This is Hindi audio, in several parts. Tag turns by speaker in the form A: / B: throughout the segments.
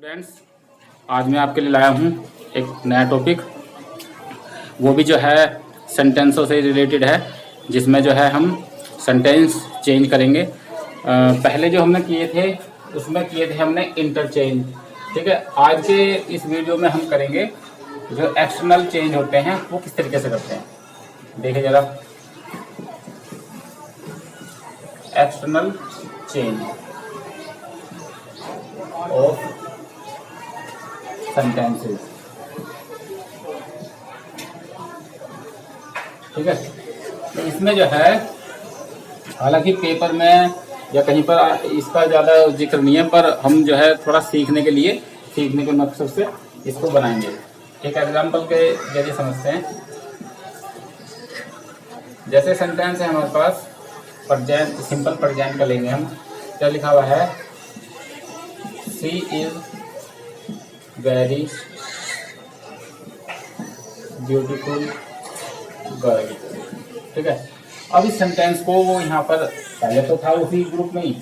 A: स्टूडेंट्स, आज मैं आपके लिए लाया हूँ एक नया टॉपिक, वो भी जो है सेंटेंसों से रिलेटेड है, जिसमें जो है हम सेंटेंस चेंज करेंगे। पहले जो हमने किए थे उसमें किए थे हमने इंटरचेंज। ठीक है, आज के इस वीडियो में हम करेंगे जो एक्सटर्नल चेंज होते हैं वो किस तरीके से करते हैं। देखिए जरा, एक्सटर्नल चेंज ऑफ सेंटेंसेस। ठीक है, तो इसमें जो है हालांकि पेपर में या कहीं पर इसका ज़्यादा जिक्र नहीं है, पर हम जो है थोड़ा सीखने के मकसद से इसको बनाएंगे। एक एग्जांपल के जरिए समझते हैं। जैसे सेंटेंस है हमारे पास प्रेजेंट, सिंपल प्रेजेंट का लेंगे हम। क्या लिखा हुआ है? सी इज वेरी ब्यूटीफुल गर्ल। ठीक है, अब इस सेंटेंस को वो यहाँ पर पहले तो था उसी ग्रुप में ही,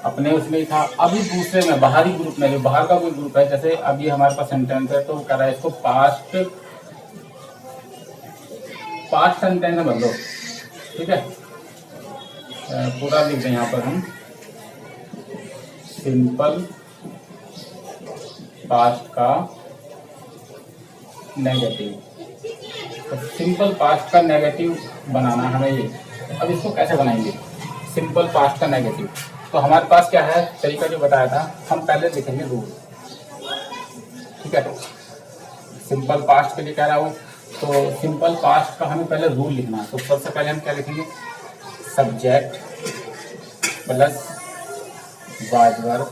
A: अपने उसमें ही था, अभी दूसरे में बाहरी ग्रुप में, जो बाहर का कोई ग्रुप है, जैसे अभी हमारे पास सेंटेंस है तो कह रहा है इसको पास्ट सेंटेंस में बदलो। ठीक है, पूरा लिख दें यहाँ पर हम, सिंपल पास्ट का नेगेटिव। तो सिंपल पास्ट का नेगेटिव बनाना हमें ये। अब इसको कैसे बनाएंगे सिंपल पास्ट का नेगेटिव? तो हमारे पास क्या है तरीका जो बताया था, हम पहले लिखेंगे रूल। ठीक है, सिंपल पास्ट के लिए कह रहा हूँ, तो सिंपल पास्ट का हमें पहले रूल लिखना है। तो सबसे पहले हम क्या लिखेंगे? Subject plus was verb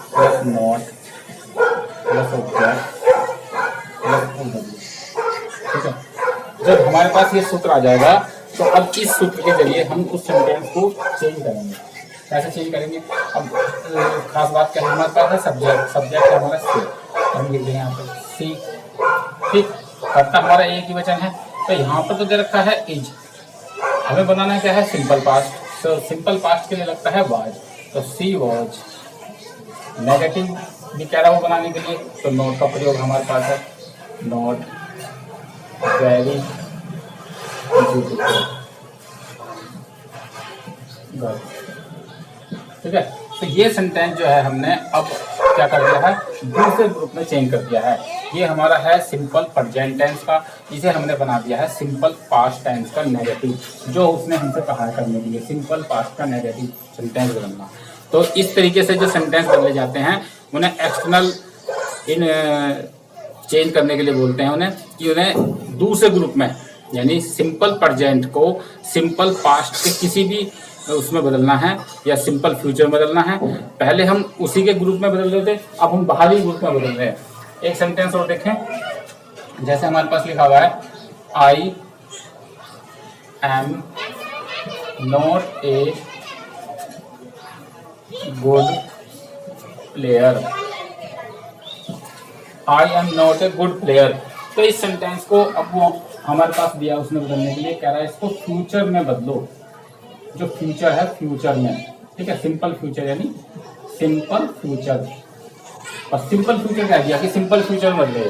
A: plus not plus object plus OW। ठीक है, जब हमारे पास ये सूत्र आ जाएगा तो अब इस सूत्र के जरिए हम उस सेंटेंस को चेंज करेंगे। कैसे चेंज करेंगे? अब खास बात क्या है, हमारे पास है सब्जेक्ट है हमारा सी, हम लिख देंगे यहाँ पर सी। ठीक, करता हमारा एक ही वचन है, तो यहाँ पर तो दे रखा है इज, हमें बनाना क्या है? Simple past. तो सिंपल पास्ट के लिए लगता है वाज, तो सी वाज। नेगेटिव भी कह रहा हूँ बनाने के लिए, तो नॉट का प्रयोग हमारे पास है, नॉट वेरी ब्यूटीफुल गर्ल। ठीक है, तो ये सेंटेंस जो है हमने अब क्या कर दिया है, दूसरे ग्रुप में चेंज कर दिया है। ये हमारा है सिंपल प्रेजेंट टेंस का, इसे हमने बना दिया है सिंपल पास्ट टेंस का नेगेटिव, जो उसने हमसे कहा है करने के लिए, सिंपल पास्ट का नेगेटिव सेंटेंस बदलना। तो इस तरीके से जो सेंटेंस बदले जाते हैं उन्हें एक्सटर्नल चेंज करने के लिए बोलते हैं उन्हें, कि उन्हें दूसरे ग्रुप में, यानी सिंपल प्रेजेंट को सिंपल पास्ट के किसी भी उसमें बदलना है या सिंपल फ्यूचर में बदलना है। पहले हम उसी के ग्रुप में बदल रहे थे, अब हम बाहरी ग्रुप में बदल रहे हैं। एक सेंटेंस और देखें, जैसे हमारे पास लिखा हुआ है I am not a good player. I am not a good player. तो इस सेंटेंस को अब वो हमारे पास दिया उसने बदलने के लिए, कह रहा है इसको फ्यूचर में बदलो, जो फ्यूचर है फ्यूचर में। ठीक है, सिंपल फ्यूचर यानी सिंपल फ्यूचर, और सिंपल फ्यूचर कह दिया कि सिंपल फ्यूचर में बदले।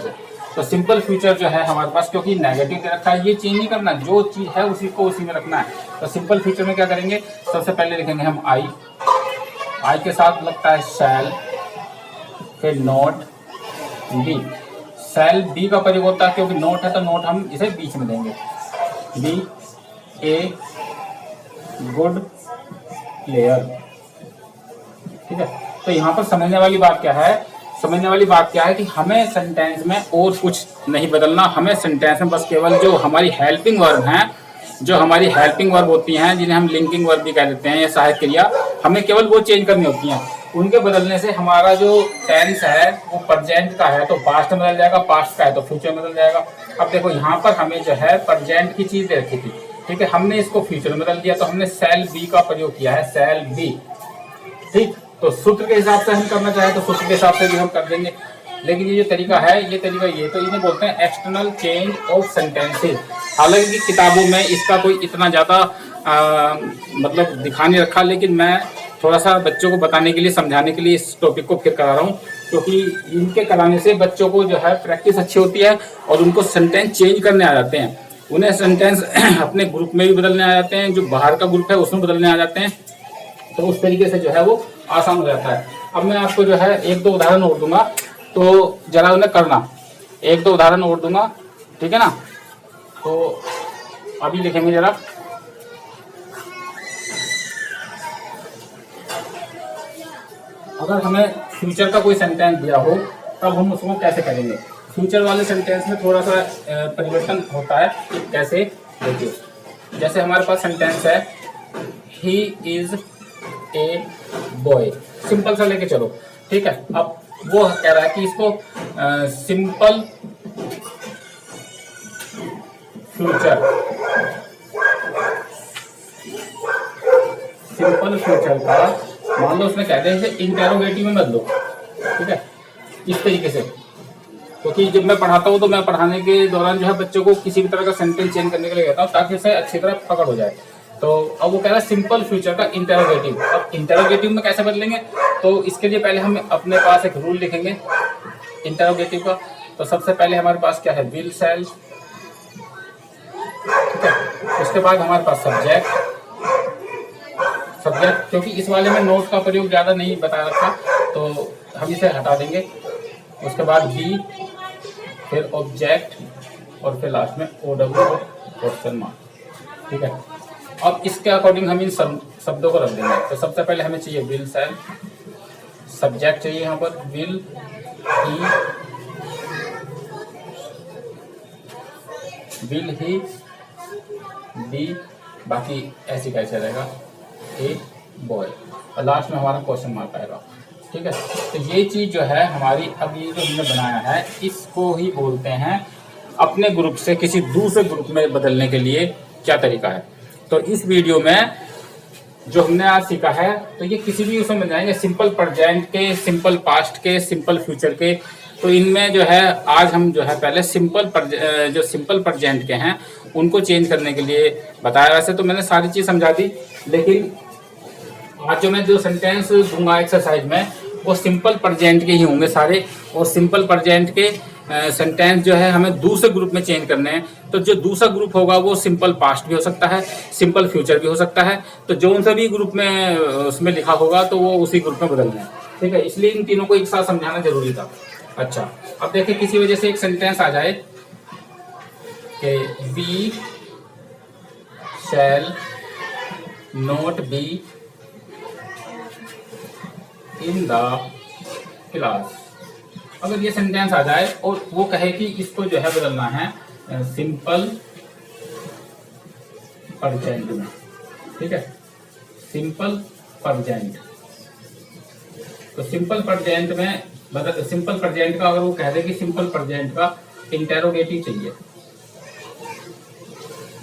A: तो सिंपल फ्यूचर जो है हमारे पास, क्योंकि नेगेटिव दे रखा है, ये चेंज नहीं करना, जो चीज है उसी को उसी में रखना है। तो सिंपल फ्यूचर में क्या करेंगे? सबसे पहले लिखेंगे हम आई के साथ लगता है शैल, फिर नॉट बी। सेल बी का प्रयोग होता है, क्योंकि नोट है तो नोट हम इसे बीच में देंगे, बी ए गुड प्लेयर। ठीक है, तो यहाँ पर समझने वाली बात क्या है कि हमें सेंटेंस में और कुछ नहीं बदलना, हमें सेंटेंस में बस केवल जो हमारी हेल्पिंग वर्ब हैं, जो हमारी हेल्पिंग वर्ब होती हैं, जिन्हें हम लिंकिंग वर्ब भी कह देते हैं, या सहायक क्रिया, हमें केवल वो चेंज करनी होती हैं। उनके बदलने से हमारा जो टेंस है वो प्रेजेंट का है तो पास्ट में बदल जाएगा, पास्ट का है तो फ्यूचर में बदल जाएगा। अब देखो यहाँ पर हमें जो है प्रेजेंट की चीज दे रखी थी, ठीक है, हमने इसको फ्यूचर में बदल दिया, तो हमने सेल बी का प्रयोग किया है, सेल बी। ठीक, तो सूत्र के हिसाब से हम करना चाहें तो सूत्र के हिसाब से भी हम कर देंगे, लेकिन ये जो तरीका है ये तो इन्हें बोलते हैं एक्सटर्नल चेंज ऑफ सेंटेंसेस। हालांकि किताबों में इसका कोई इतना ज़्यादा मतलब दिखा नहीं रखा, लेकिन मैं थोड़ा सा बच्चों को बताने के लिए, समझाने के लिए इस टॉपिक को फिर करा रहा हूँ। क्योंकि इनके कराने से बच्चों को जो है प्रैक्टिस अच्छी होती है और उनको सेंटेंस चेंज करने आ जाते हैं। उन्हें सेंटेंस अपने ग्रुप में भी बदलने आ जाते हैं, जो बाहर का ग्रुप है उसमें बदलने आ जाते हैं, तो उस तरीके से जो है वो आसान हो जाता है। अब मैं आपको जो है 1-2 उदाहरण और दूंगा, तो जरा उन्हें करना। 1-2 उदाहरण और दूंगा, ठीक है ना। तो अभी लिखेंगे जरा, अगर हमें फ्यूचर का कोई सेंटेंस दिया हो तब हम उसको कैसे करेंगे। फ्यूचर वाले सेंटेंस में थोड़ा सा परिवर्तन होता है कि कैसे, देखिए जैसे हमारे पास सेंटेंस है he is a boy, simple सा लेके चलो, ठीक है। अब वो कह रहा है कि इसको सिंपल फ्यूचर का मान लो उसने कह दिया इसे इंटेरोगेटिव में बदलो, ठीक है, इस तरीके से। क्योंकि जब मैं पढ़ाता हूँ तो मैं पढ़ाने के दौरान जो है बच्चों को किसी भी तरह का सेंटेंस चेंज करने के लिए कहता हूँ ताकि उसे अच्छी तरह पकड़ हो जाए। तो अब वो कह रहा है सिंपल फ्यूचर का इंटेरोगेटिव। अब इंटेरोगेटिव में कैसे बदलेंगे, तो इसके लिए पहले हम अपने पास एक रूल लिखेंगे इंटेरोगेटिव का। तो सबसे पहले हमारे पास क्या है, विल शैल, ठीक है। उसके बाद हमारे पास सब्जेक्ट, क्योंकि इस वाले में नोट का प्रयोग ज्यादा नहीं बता रखा तो हम इसे हटा देंगे। उसके बाद बी, फिर ऑब्जेक्ट और फिर लास्ट में OW और क्वेश्चन मार्क, ठीक है। अब इसके अकॉर्डिंग हम इन शब्दों को रख देंगे। तो सबसे पहले हमें चाहिए विल शैल, सब्जेक्ट चाहिए यहाँ पर विल ही बी, बाकी ऐसे कैसे रहेगा ए बॉय, और लास्ट में हमारा क्वेश्चन मार्क आएगा, ठीक है। तो ये चीज जो है हमारी, अब ये जो हमने बनाया है इसको ही बोलते हैं अपने ग्रुप से किसी दूसरे ग्रुप में बदलने के लिए क्या तरीका है। तो इस वीडियो में जो हमने आज सीखा है तो ये किसी भी उसमें बन जाएंगे, सिंपल प्रेजेंट के, सिंपल पास्ट के, सिंपल फ्यूचर के। तो इनमें जो है आज हम जो है पहले जो सिंपल प्रेजेंट के हैं उनको चेंज करने के लिए बताया। वैसे तो मैंने सारी चीज समझा दी, लेकिन आज जो मैं जो सेंटेंस दूंगा एक्सरसाइज में वो सिंपल प्रेजेंट के ही होंगे सारे। और सिंपल प्रेजेंट के सेंटेंस जो है हमें दूसरे ग्रुप में चेंज करने हैं। तो जो दूसरा ग्रुप होगा वो सिंपल पास्ट भी हो सकता है, सिंपल फ्यूचर भी हो सकता है। तो जो उन सभी ग्रुप में उसमें लिखा होगा तो वो उसी ग्रुप में बदलना है, ठीक है। इसलिए इन तीनों को एक साथ समझाना जरूरी था। अच्छा, अब देखिए किसी वजह से एक सेंटेंस आ जाए कि we shall not be in the class. अगर ये सेंटेंस आ जाए और वो कहे कि इसको जो है बदलना है सिंपल प्रेजेंट में, ठीक है, सिंपल प्रेजेंट। तो सिंपल प्रेजेंट में सिंपल प्रेजेंट का अगर वो कह दे कि सिंपल प्रेजेंट का इंटेरोगेटिव चाहिए,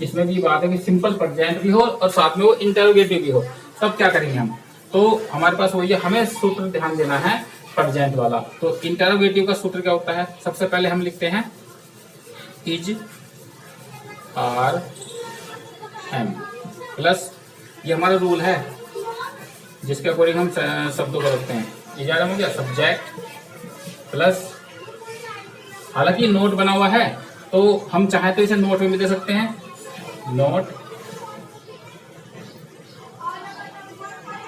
A: इसमें भी बात है कि सिंपल प्रेजेंट भी हो और साथ में वो इंटेरोगेटिव भी हो, तब क्या करेंगे हम। तो हमारे पास वही है, हमें सूत्र ध्यान देना है प्रेजेंट वाला। तो इंटेरोगेटिव का सूत्र क्या होता है, सबसे पहले हम लिखते हैं इज आर एम प्लस, ये हमारा रूल है जिसके अकॉर्डिंग हम शब्दों को रखते हैं। इज आर एम हो गया, सब्जेक्ट प्लस, हालांकि नोट बना हुआ है तो हम चाहे तो इसे नोट में भी दे सकते हैं, नोट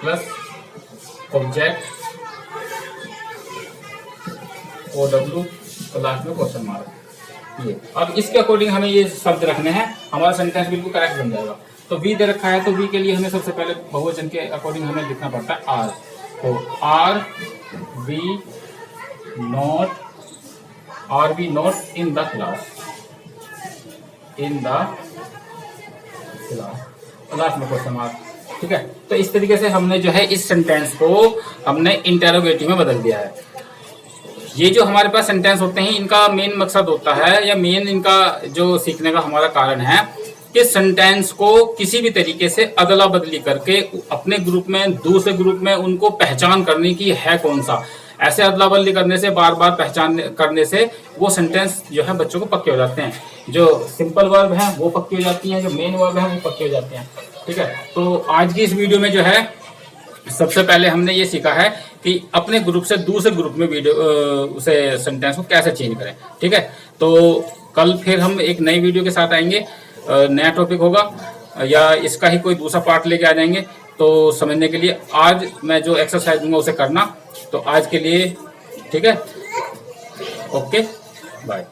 A: प्लस ऑब्जेक्ट OW और लास्ट में क्वेश्चन मार्क। ये अब इसके अकॉर्डिंग हमें ये शब्द रखने हैं, हमारा सेंटेंस बिल्कुल करेक्ट बन जाएगा। तो वी दे रखा है तो वी के लिए हमें सबसे पहले बहुवचन के अकॉर्डिंग हमें लिखना पड़ता है आर। तो are we not in the class, in the class, last में क्वेश्चन मार्क, ठीक है। तो इस तरीके से हमने जो है इस सेंटेंस को हमने इंटेरोगेटिव में बदल दिया है। ये जो हमारे पास सेंटेंस होते हैं इनका मेन मकसद होता है या मेन इनका जो सीखने का हमारा कारण है कि सेंटेंस को किसी भी तरीके से अदला बदली करके अपने ग्रुप में दूसरे ग्रुप में उनको पहचान करने की है कौन सा। ऐसे अदला बदली करने से, बार बार पहचान करने से वो सेंटेंस जो है बच्चों को पक्के हो जाते हैं। जो सिंपल वर्ब है वो पक्की हो जाती हैं, जो मेन वर्ब है वो पक्के हो जाते हैं, ठीक है। तो आज की इस वीडियो में जो है सबसे पहले हमने ये सीखा है कि अपने ग्रुप से दूसरे ग्रुप में वीडियो उसे सेंटेंस को कैसे चेंज करें। ठीक है, तो कल फिर हम एक नई वीडियो के साथ आएंगे, नया टॉपिक होगा या इसका ही कोई दूसरा पार्ट लेके आ जाएंगे। तो समझने के लिए आज मैं जो एक्सरसाइज दूंगा उसे करना। तो आज के लिए ठीक है, ओके बाय।